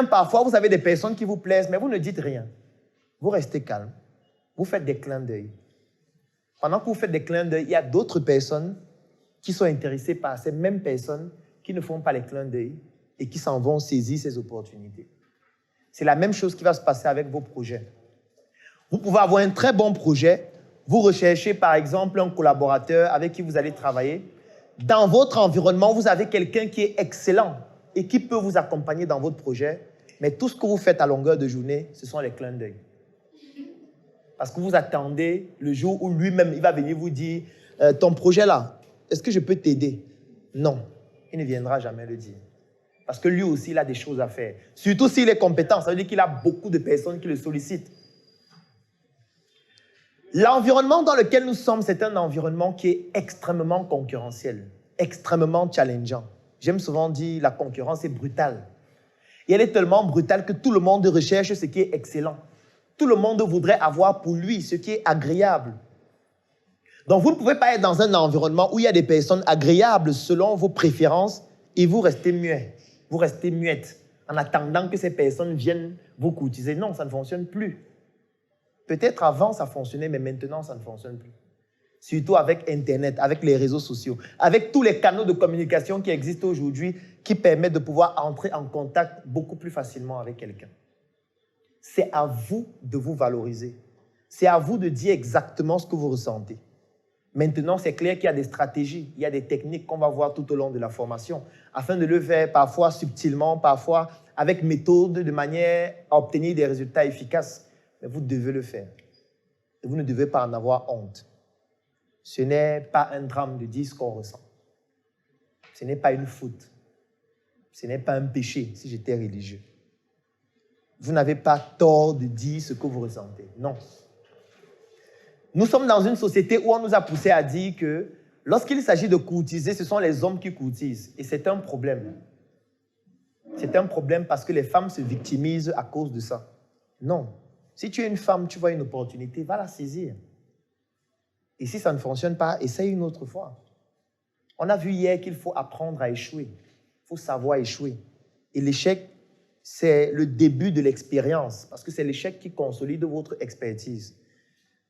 parfois, vous avez des personnes qui vous plaisent, mais vous ne dites rien. Vous restez calme. Vous faites des clins d'œil. Pendant que vous faites des clins d'œil, il y a d'autres personnes qui sont intéressées par ces mêmes personnes qui ne font pas les clins d'œil et qui s'en vont saisir ces opportunités. C'est la même chose qui va se passer avec vos projets. Vous pouvez avoir un très bon projet. Vous recherchez, par exemple, un collaborateur avec qui vous allez travailler. Dans votre environnement, vous avez quelqu'un qui est excellent et qui peut vous accompagner dans votre projet. Mais tout ce que vous faites à longueur de journée, ce sont les clins d'œil. Parce que vous attendez le jour où lui-même, il va venir vous dire « Ton projet là, est-ce que je peux t'aider ?» Non, il ne viendra jamais le dire. Parce que lui aussi, il a des choses à faire. Surtout s'il est compétent, ça veut dire qu'il a beaucoup de personnes qui le sollicitent. L'environnement dans lequel nous sommes, c'est un environnement qui est extrêmement concurrentiel, extrêmement challengeant. J'aime souvent dire la concurrence est brutale. Et elle est tellement brutale que tout le monde recherche ce qui est excellent. Tout le monde voudrait avoir pour lui ce qui est agréable. Donc, vous ne pouvez pas être dans un environnement où il y a des personnes agréables selon vos préférences et vous restez muet. Vous restez muette en attendant que ces personnes viennent vous courtiser. Non, ça ne fonctionne plus. Peut-être avant, ça fonctionnait, mais maintenant, ça ne fonctionne plus. Surtout avec Internet, avec les réseaux sociaux, avec tous les canaux de communication qui existent aujourd'hui qui permettent de pouvoir entrer en contact beaucoup plus facilement avec quelqu'un. C'est à vous de vous valoriser. C'est à vous de dire exactement ce que vous ressentez. Maintenant, c'est clair qu'il y a des stratégies, il y a des techniques qu'on va voir tout au long de la formation, afin de le faire parfois subtilement, parfois avec méthode, de manière à obtenir des résultats efficaces. Mais vous devez le faire. Et vous ne devez pas en avoir honte. Ce n'est pas un drame de dire ce qu'on ressent. Ce n'est pas une faute. Ce n'est pas un péché si j'étais religieux. Vous n'avez pas tort de dire ce que vous ressentez. Non. Nous sommes dans une société où on nous a poussé à dire que lorsqu'il s'agit de courtiser, ce sont les hommes qui courtisent. Et c'est un problème. C'est un problème parce que les femmes se victimisent à cause de ça. Non. Si tu es une femme, tu vois une opportunité, va la saisir. Et si ça ne fonctionne pas, essaye une autre fois. On a vu hier qu'il faut apprendre à échouer. Il faut savoir échouer. Et l'échec, c'est le début de l'expérience, parce que c'est l'échec qui consolide votre expertise.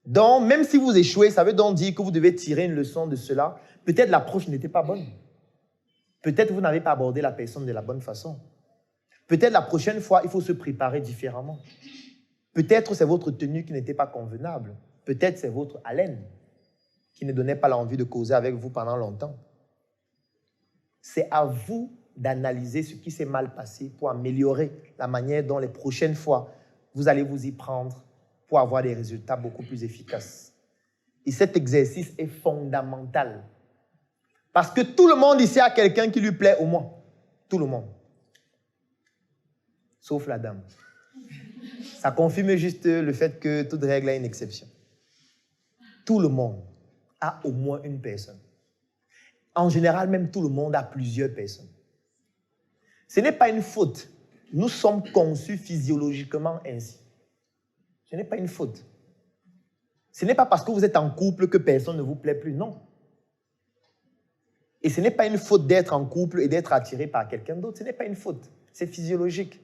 Donc, même si vous échouez, ça veut donc dire que vous devez tirer une leçon de cela. Peut-être l'approche n'était pas bonne. Peut-être vous n'avez pas abordé la personne de la bonne façon. Peut-être la prochaine fois, il faut se préparer différemment. Peut-être c'est votre tenue qui n'était pas convenable. Peut-être c'est votre haleine qui ne donnait pas l'envie de causer avec vous pendant longtemps. C'est à vous d'analyser ce qui s'est mal passé pour améliorer la manière dont les prochaines fois, vous allez vous y prendre pour avoir des résultats beaucoup plus efficaces. Et cet exercice est fondamental. Parce que tout le monde ici a quelqu'un qui lui plaît au moins. Tout le monde. Sauf la dame. Ça confirme juste le fait que toute règle a une exception. Tout le monde a au moins une personne. En général, même tout le monde a plusieurs personnes. Ce n'est pas une faute. Nous sommes conçus physiologiquement ainsi. Ce n'est pas une faute. Ce n'est pas parce que vous êtes en couple que personne ne vous plaît plus, non. Et ce n'est pas une faute d'être en couple et d'être attiré par quelqu'un d'autre. Ce n'est pas une faute. C'est physiologique.